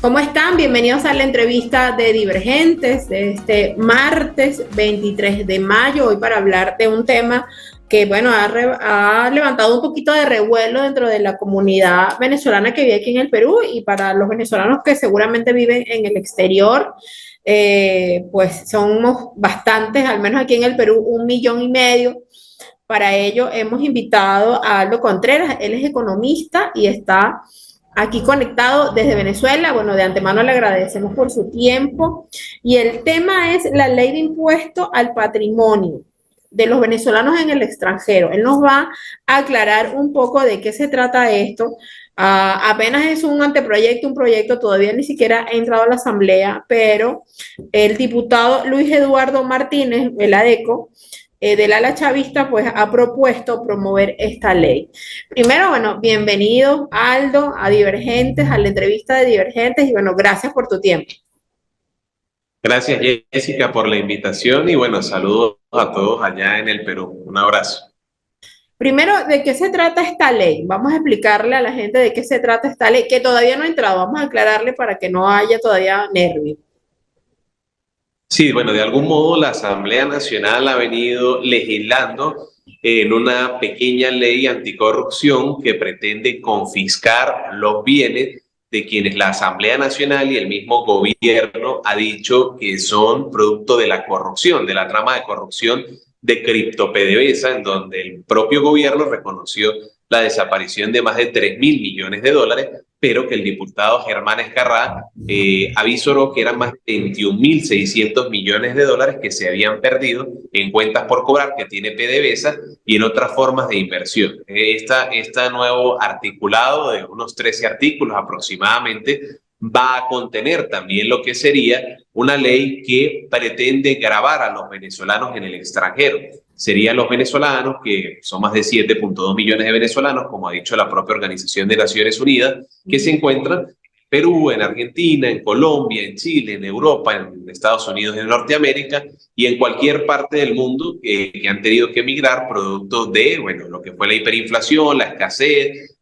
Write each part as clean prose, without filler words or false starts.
¿Cómo están? Bienvenidos a la entrevista de Divergentes de este martes 23 de mayo, hoy para hablar de un tema que, bueno, ha levantado un poquito de revuelo dentro de la comunidad venezolana que vive aquí en el Perú y para los venezolanos que seguramente viven en el exterior, pues somos bastantes, al menos aquí en el Perú, 1,5 millones. Para ello hemos invitado a Aldo Contreras, él es economista y está aquí conectado desde Venezuela. Bueno, de antemano le agradecemos por su tiempo. Y el tema es la ley de impuesto al patrimonio de los venezolanos en el extranjero. Él nos va a aclarar un poco de qué se trata esto. Apenas es un anteproyecto, un proyecto, todavía ni siquiera ha entrado a la asamblea, pero el diputado Luis Eduardo Martínez, el ADECO, del ala chavista, pues ha propuesto promover esta ley. Primero, bueno, bienvenido Aldo a Divergentes, a la entrevista de Divergentes, y bueno, gracias por tu tiempo. Gracias, Jessica, por la invitación y bueno, saludos a todos allá en el Perú. Un abrazo. Primero, ¿de qué se trata esta ley? Vamos a explicarle a la gente de qué se trata esta ley, que todavía no ha entrado, vamos a aclararle para que no haya todavía nervios. Sí, bueno, de algún modo la Asamblea Nacional ha venido legislando en una pequeña ley anticorrupción que pretende confiscar los bienes de quienes la Asamblea Nacional y el mismo gobierno ha dicho que son producto de la corrupción, de la trama de corrupción de CriptoPDVSA, en donde el propio gobierno reconoció la desaparición de más de 3.000 millones de dólares, pero que el diputado Germán Escarrá avisoró que eran más de 21.600 millones de dólares que se habían perdido en cuentas por cobrar que tiene PDVSA y en otras formas de inversión. Este nuevo articulado de unos 13 artículos aproximadamente va a contener también lo que sería una ley que pretende gravar a los venezolanos en el extranjero. Serían los venezolanos, que son más de 7,2 millones de venezolanos, como ha dicho la propia Organización de Naciones Unidas, que se encuentran en Perú, en Argentina, en Colombia, en Chile, en Europa, en Estados Unidos, en Norteamérica y en cualquier parte del mundo que han tenido que emigrar producto de, bueno, lo que fue la hiperinflación, la escasez,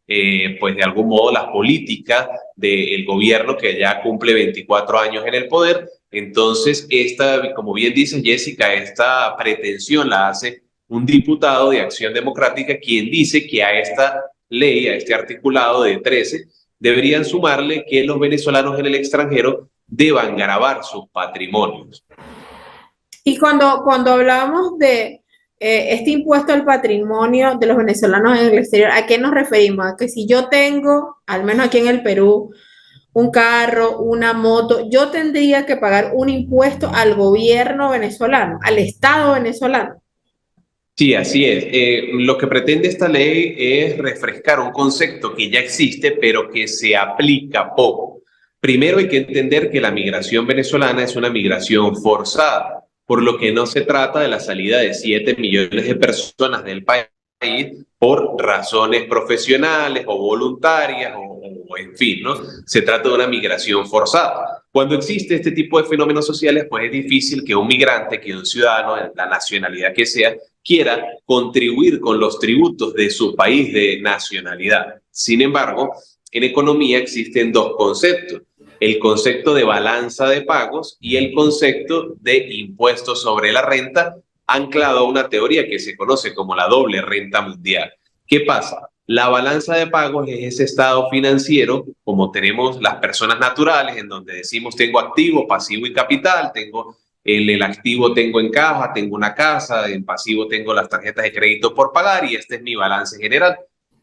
pues de algún modo las políticas del gobierno que ya cumple 24 años en el poder. Entonces, como bien dice Jessica, esta pretensión la hace un diputado de Acción Democrática, quien dice que a esta ley, a este articulado de 13, deberían sumarle que los venezolanos en el extranjero deban gravar sus patrimonios. Y cuando hablamos de este impuesto al patrimonio de los venezolanos en el exterior, ¿a qué nos referimos? A que si yo tengo, al menos aquí en el Perú, un carro, una moto, yo tendría que pagar un impuesto al gobierno venezolano, al Estado venezolano. Sí, así es. Lo que pretende esta ley es refrescar un concepto que ya existe, pero que se aplica poco. Primero hay que entender que la migración venezolana es una migración forzada, por lo que no se trata de la salida de 7 millones de personas del país por razones profesionales o voluntarias o en fin, ¿no? Se trata de una migración forzada. Cuando existe este tipo de fenómenos sociales, pues es difícil que un migrante, que un ciudadano, de la nacionalidad que sea, quiera contribuir con los tributos de su país de nacionalidad. Sin embargo, en economía existen dos conceptos: el concepto de balanza de pagos y el concepto de impuesto sobre la renta, anclado a una teoría que se conoce como la doble renta mundial. ¿Qué pasa? La balanza de pagos es ese estado financiero, como tenemos las personas naturales, en donde decimos tengo activo, pasivo y capital, tengo el activo tengo en caja, tengo una casa, en pasivo tengo las tarjetas de crédito por pagar y este es mi balance general.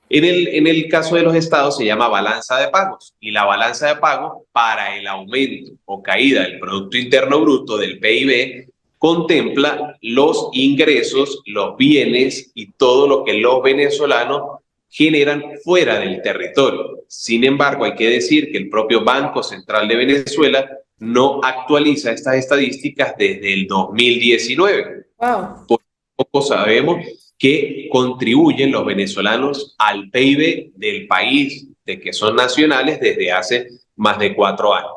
En el caso de los estados se llama balanza de pagos, y la balanza de pagos para el aumento o caída del Producto Interno Bruto, del PIB, contempla los ingresos, los bienes y todo lo que los venezolanos generan fuera del territorio. Sin embargo, hay que decir que el propio Banco Central de Venezuela no actualiza estas estadísticas desde el 2019. Wow. Por poco sabemos que contribuyen los venezolanos al PIB del país, de que son nacionales desde hace más de 4 años.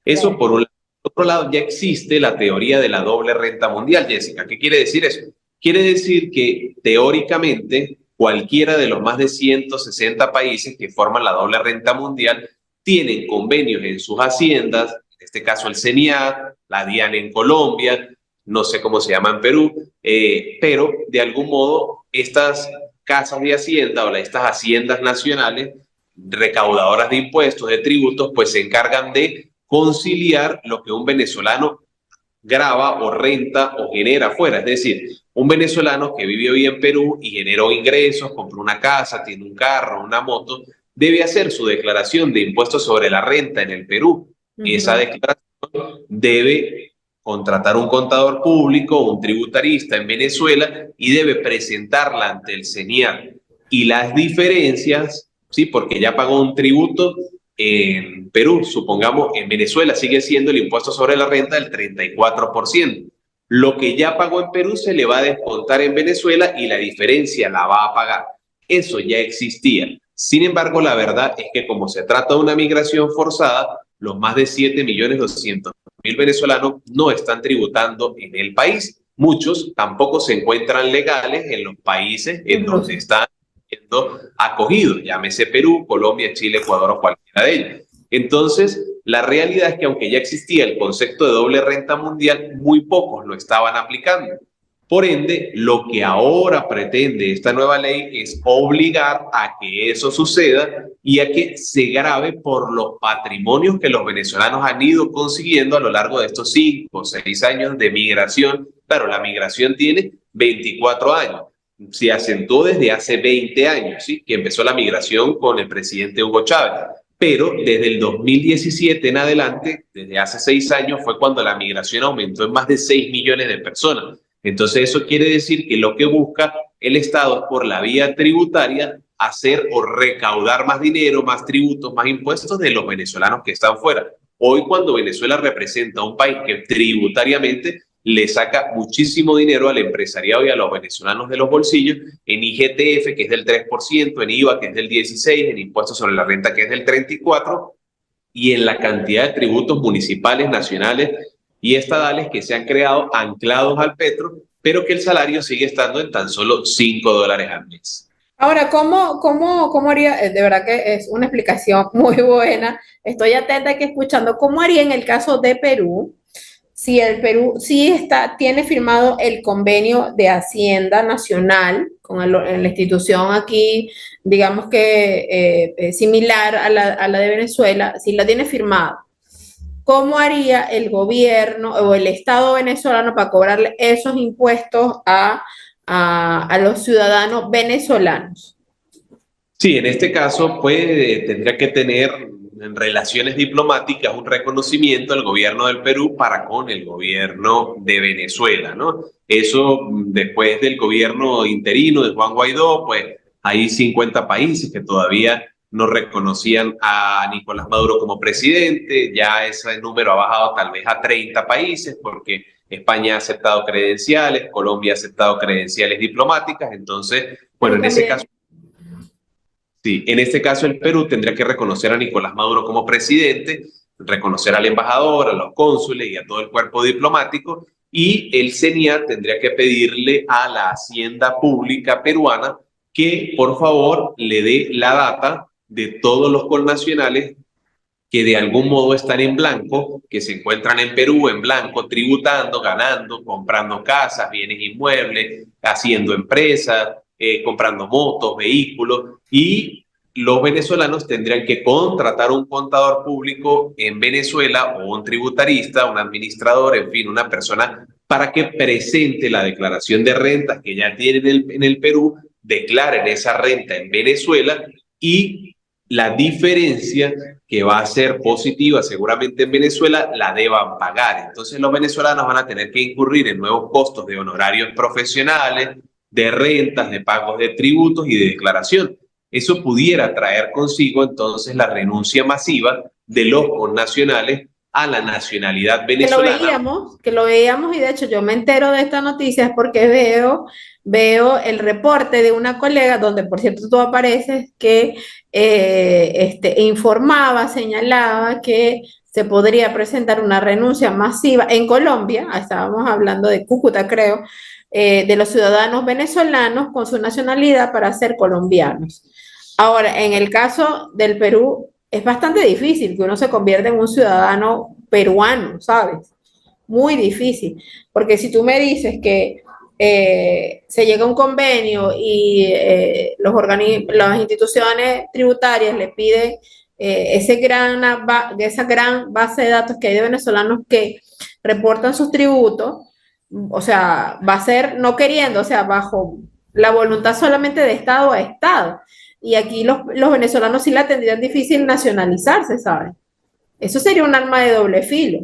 Eso por un lado. Por otro lado, ya existe la teoría de la doble renta mundial, Jessica. ¿Qué quiere decir eso? Quiere decir que teóricamente cualquiera de los más de 160 países que forman la doble renta mundial tienen convenios en sus haciendas, en este caso el CENIAT, la DIAN en Colombia, no sé cómo se llama en Perú, pero de algún modo estas casas de hacienda o estas haciendas nacionales recaudadoras de impuestos, de tributos, pues se encargan de conciliar lo que un venezolano grava o renta o genera afuera. Es decir, un venezolano que vive hoy en Perú y generó ingresos, compró una casa, tiene un carro, una moto, debe hacer su declaración de impuestos sobre la renta en el Perú. Esa declaración debe contratar un contador público, un tributarista en Venezuela y debe presentarla ante el CENIAT. Y las diferencias, sí, porque ya pagó un tributo en Perú, supongamos, en Venezuela sigue siendo el impuesto sobre la renta del 34%. Lo que ya pagó en Perú se le va a descontar en Venezuela y la diferencia la va a pagar. Eso ya existía. Sin embargo, la verdad es que como se trata de una migración forzada, los más de 7.200.000 venezolanos no están tributando en el país. Muchos tampoco se encuentran legales en los países en donde están siendo acogidos, llámese Perú, Colombia, Chile, Ecuador o cualquiera de ellos. Entonces, la realidad es que aunque ya existía el concepto de doble renta mundial, muy pocos lo estaban aplicando. Por ende, lo que ahora pretende esta nueva ley es obligar a que eso suceda y a que se grave por los patrimonios que los venezolanos han ido consiguiendo a lo largo de estos 5 o 6 años de migración. Claro, la migración tiene 24 años. Se acentuó desde hace 20 años, ¿sí? Que empezó la migración con el presidente Hugo Chávez. Pero desde el 2017 en adelante, desde hace 6 años, fue cuando la migración aumentó en más de 6 millones de personas. Entonces eso quiere decir que lo que busca el Estado es por la vía tributaria hacer o recaudar más dinero, más tributos, más impuestos de los venezolanos que están fuera. Hoy cuando Venezuela representa un país que tributariamente le saca muchísimo dinero al empresariado y a los venezolanos de los bolsillos, en IGTF, que es del 3%, en IVA, que es del 16%, en impuestos sobre la renta, que es del 34%, y en la cantidad de tributos municipales, nacionales y estadales que se han creado anclados al petro, pero que el salario sigue estando en tan solo $5 al mes. Ahora, ¿cómo haría? De verdad que es una explicación muy buena. Estoy atenta aquí escuchando. ¿Cómo haría en el caso de Perú? Si el Perú tiene firmado el convenio de Hacienda Nacional con la institución aquí, digamos que similar a la de Venezuela, si la tiene firmado, ¿cómo haría el gobierno o el Estado venezolano para cobrarle esos impuestos a los ciudadanos venezolanos? Sí, en este caso, pues tendría que tener en relaciones diplomáticas un reconocimiento del gobierno del Perú para con el gobierno de Venezuela, ¿no? Eso después del gobierno interino de Juan Guaidó, pues hay 50 países que todavía no reconocían a Nicolás Maduro como presidente, ya ese número ha bajado tal vez a 30 países porque España ha aceptado credenciales, Colombia ha aceptado credenciales diplomáticas, entonces, bueno, en ese caso... Sí, en este caso el Perú tendría que reconocer a Nicolás Maduro como presidente, reconocer al embajador, a los cónsules y a todo el cuerpo diplomático, y el CENIAT tendría que pedirle a la Hacienda Pública peruana que por favor le dé la data de todos los connacionales que de algún modo están en blanco, que se encuentran en Perú en blanco, tributando, ganando, comprando casas, bienes inmuebles, haciendo empresas, comprando motos, vehículos, y los venezolanos tendrían que contratar un contador público en Venezuela o un tributarista, un administrador, en fin, una persona para que presente la declaración de rentas que ya tienen en el Perú, declaren esa renta en Venezuela y la diferencia que va a ser positiva seguramente en Venezuela la deban pagar. Entonces los venezolanos van a tener que incurrir en nuevos costos de honorarios profesionales, de rentas, de pagos de tributos y de declaración. Eso pudiera traer consigo entonces la renuncia masiva de los connacionales a la nacionalidad venezolana. Que lo veíamos y de hecho yo me entero de esta noticia porque veo el reporte de una colega donde por cierto tú apareces que informaba, señalaba que se podría presentar una renuncia masiva en Colombia, estábamos hablando de Cúcuta creo, de los ciudadanos venezolanos con su nacionalidad para ser colombianos. Ahora, en el caso del Perú, es bastante difícil que uno se convierta en un ciudadano peruano, ¿sabes? Muy difícil, porque si tú me dices que se llega a un convenio y las instituciones tributarias le piden esa gran base de datos que hay de venezolanos que reportan sus tributos, o sea, va a ser no queriendo, o sea, bajo la voluntad solamente de Estado a Estado. Y aquí los venezolanos sí la tendrían difícil nacionalizarse, ¿sabes? Eso sería un arma de doble filo.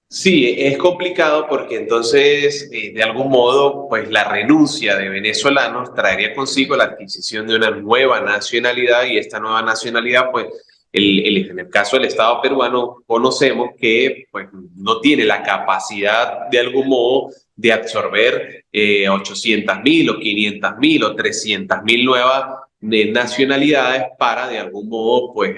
Sí, es complicado porque entonces, de algún modo, pues la renuncia de venezolanos traería consigo la adquisición de una nueva nacionalidad y esta nueva nacionalidad, pues, en el caso del Estado peruano, conocemos que pues, no tiene la capacidad, de algún modo, de absorber 800.000 o 500.000 o 300.000 nuevas nacionalidades para, de algún modo, pues,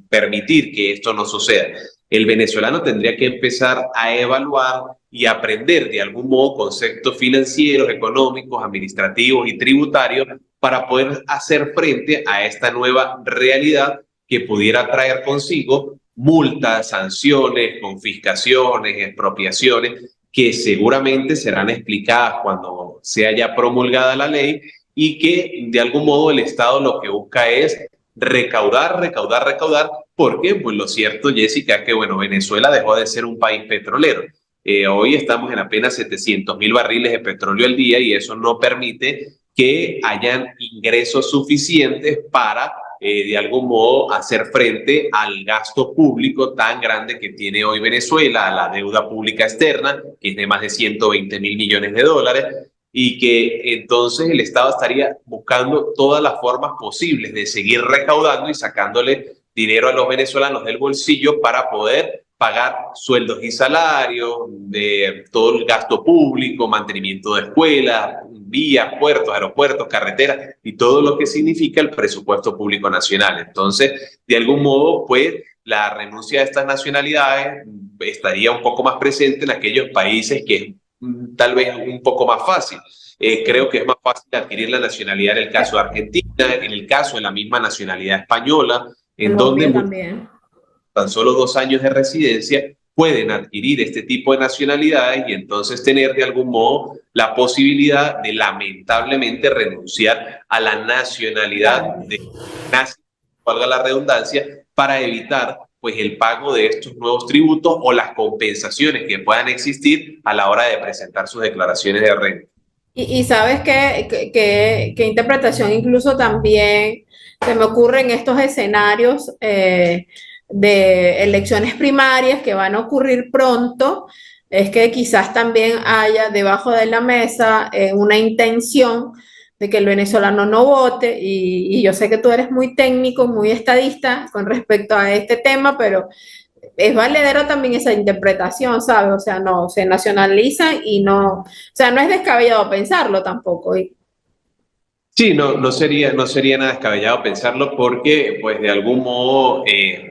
permitir que esto no suceda. El venezolano tendría que empezar a evaluar y aprender de algún modo conceptos financieros, económicos, administrativos y tributarios para poder hacer frente a esta nueva realidad que pudiera traer consigo multas, sanciones, confiscaciones, expropiaciones, que seguramente serán explicadas cuando sea ya promulgada la ley y que de algún modo el Estado lo que busca es recaudar, recaudar, recaudar, porque pues lo cierto, Jessica, es que bueno, Venezuela dejó de ser un país petrolero. Hoy estamos en apenas 700.000 barriles de petróleo al día y eso no permite que hayan ingresos suficientes para, de algún modo, hacer frente al gasto público tan grande que tiene hoy Venezuela, a la deuda pública externa, que es de más de 120.000 millones de dólares, y que entonces el Estado estaría buscando todas las formas posibles de seguir recaudando y sacándole dinero a los venezolanos del bolsillo para poder pagar sueldos y salarios, de todo el gasto público, mantenimiento de escuelas, vías, puertos, aeropuertos, carreteras y todo lo que significa el presupuesto público nacional. Entonces, de algún modo, pues la renuncia a estas nacionalidades estaría un poco más presente en aquellos países que es tal vez un poco más fácil. Creo que es más fácil adquirir la nacionalidad en el caso de Argentina, en el caso de la misma nacionalidad española, en Colombia donde también. tan solo 2 años de residencia pueden adquirir este tipo de nacionalidades y entonces tener de algún modo la posibilidad de lamentablemente renunciar a la nacionalidad de valga la redundancia, para evitar pues el pago de estos nuevos tributos o las compensaciones que puedan existir a la hora de presentar sus declaraciones de renta. Y sabes qué interpretación incluso también se me ocurre en estos escenarios de elecciones primarias que van a ocurrir pronto, es que quizás también haya debajo de la mesa una intención de que el venezolano no vote y yo sé que tú eres muy técnico, muy estadista con respecto a este tema, pero es valedero también esa interpretación, ¿sabes? O sea, no, se nacionaliza y no, o sea, no es descabellado pensarlo tampoco. Sí, no sería nada descabellado pensarlo porque, pues, de algún modo,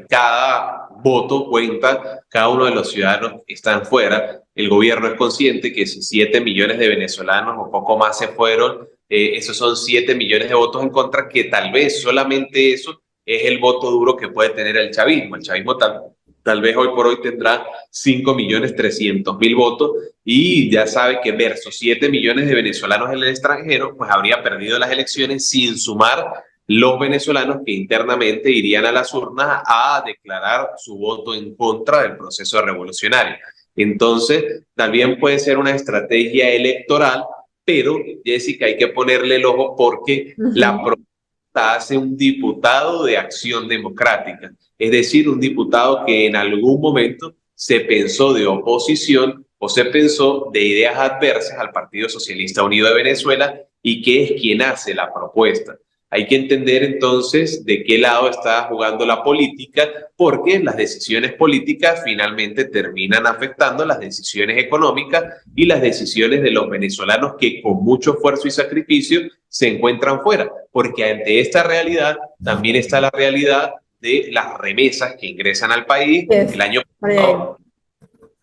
cada voto cuenta, cada uno de los ciudadanos están fuera. El gobierno es consciente que si 7 millones de venezolanos o poco más se fueron, esos son 7 millones de votos en contra, que tal vez solamente eso es el voto duro que puede tener el chavismo. El chavismo tal vez hoy por hoy tendrá 5.300.000 votos y ya sabe que versus 7 millones de venezolanos en el extranjero, pues habría perdido las elecciones sin sumar los venezolanos que internamente irían a las urnas a declarar su voto en contra del proceso revolucionario. Entonces, también puede ser una estrategia electoral, pero, Jessica, hay que ponerle el ojo porque la propuesta hace un diputado de Acción Democrática, es decir, un diputado que en algún momento se pensó de oposición o se pensó de ideas adversas al Partido Socialista Unido de Venezuela y que es quien hace la propuesta. Hay que entender entonces de qué lado está jugando la política, porque las decisiones políticas finalmente terminan afectando las decisiones económicas y las decisiones de los venezolanos que con mucho esfuerzo y sacrificio se encuentran fuera, porque ante esta realidad también está la realidad de las remesas que ingresan al país. El año pasado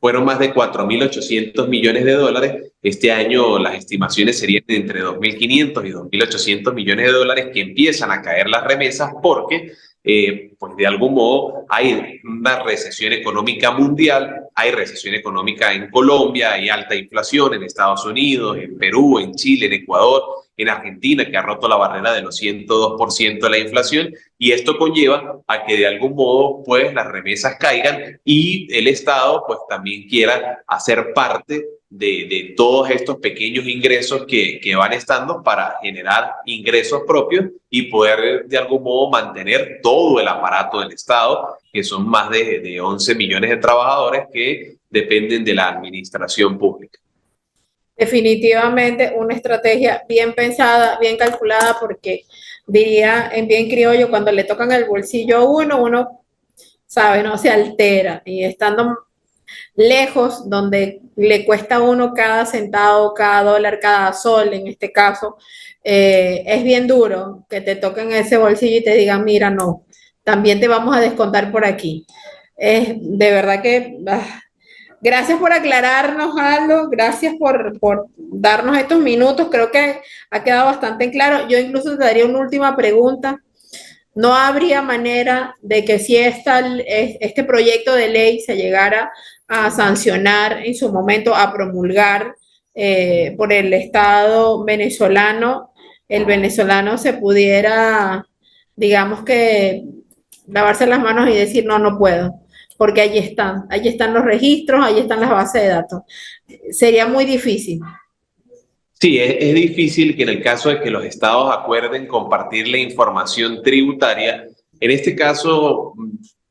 fueron más de 4.800 millones de dólares. Este año las estimaciones serían de entre 2.500 y 2.800 millones de dólares que empiezan a caer las remesas porque pues de algún modo hay una recesión económica mundial, hay recesión económica en Colombia, hay alta inflación en Estados Unidos, en Perú, en Chile, en Ecuador, en Argentina, que ha roto la barrera de los 102% de la inflación, y esto conlleva a que de algún modo pues las remesas caigan y el Estado pues también quiera hacer parte de todos estos pequeños ingresos que van estando para generar ingresos propios y poder de algún modo mantener todo el aparato del Estado, que son más de 11 millones de trabajadores que dependen de la administración pública. Definitivamente una estrategia bien pensada, bien calculada, porque diría en bien criollo, cuando le tocan el bolsillo a uno sabe, no se altera, y estando lejos, donde le cuesta a uno cada centavo, cada dólar, cada sol, en este caso, es bien duro que te toquen ese bolsillo y te digan, mira, no, también te vamos a descontar por aquí. De verdad que... gracias por aclararnos, Aldo, gracias por darnos estos minutos, creo que ha quedado bastante claro. Yo incluso te daría una última pregunta. ¿No habría manera de que si este proyecto de ley se llegara a sancionar en su momento, a promulgar por el Estado venezolano, el venezolano se pudiera, digamos que, lavarse las manos y decir, no, no puedo? Porque allí están los registros, allí están las bases de datos. Sería muy difícil. Sí, es difícil que en el caso de que los estados acuerden compartir la información tributaria, en este caso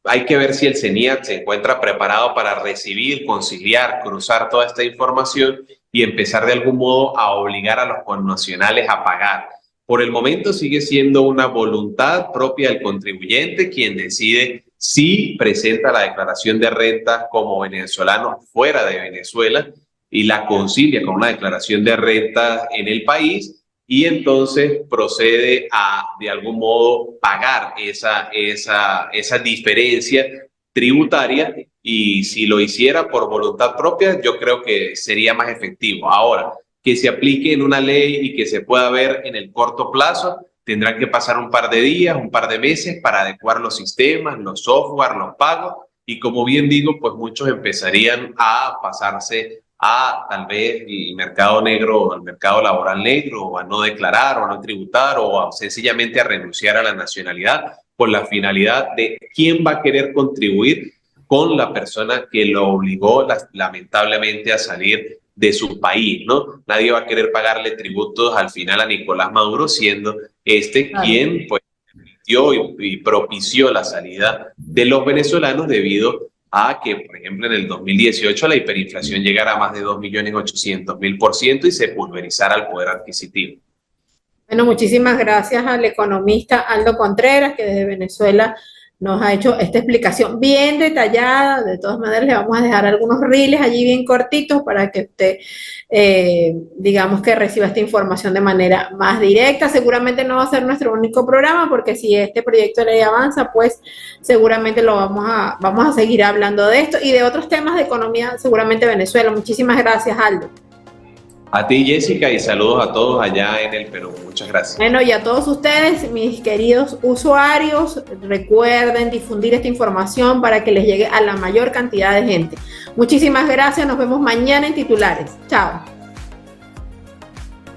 hay que ver si el CENIAT se encuentra preparado para recibir, conciliar, cruzar toda esta información y empezar de algún modo a obligar a los connacionales a pagar. Por el momento sigue siendo una voluntad propia del contribuyente quien decide si presenta la declaración de renta como venezolano fuera de Venezuela y la concilia con una declaración de renta en el país, y entonces procede a, de algún modo, pagar esa diferencia tributaria, y si lo hiciera por voluntad propia, yo creo que sería más efectivo. Ahora, que se aplique en una ley y que se pueda ver en el corto plazo, tendrán que pasar un par de días, un par de meses para adecuar los sistemas, los software, los pagos, y como bien digo, pues muchos empezarían a pasarse a tal vez el mercado negro, al mercado laboral negro, o a no declarar, o a no tributar, o a, sencillamente a renunciar a la nacionalidad, con la finalidad de quién va a querer contribuir con la persona que lo obligó lamentablemente a salir de su país, ¿no? Nadie va a querer pagarle tributos al final a Nicolás Maduro, siendo quien pues dio y propició la salida de los venezolanos debido a que, por ejemplo, en el 2018 la hiperinflación llegara a más de 2.800.000% y se pulverizara el poder adquisitivo. Bueno, muchísimas gracias al economista Aldo Contreras, que desde Venezuela nos ha hecho esta explicación bien detallada. De todas maneras, le vamos a dejar algunos reels allí bien cortitos para que usted, digamos que reciba esta información de manera más directa. Seguramente no va a ser nuestro único programa, porque si este proyecto de ley avanza, pues seguramente vamos a seguir hablando de esto y de otros temas de economía, seguramente Venezuela. Muchísimas gracias, Aldo. A ti, Jessica, y saludos a todos allá en el Perú. Muchas gracias. Bueno, y a todos ustedes, mis queridos usuarios, recuerden difundir esta información para que les llegue a la mayor cantidad de gente. Muchísimas gracias. Nos vemos mañana en Titulares. Chao.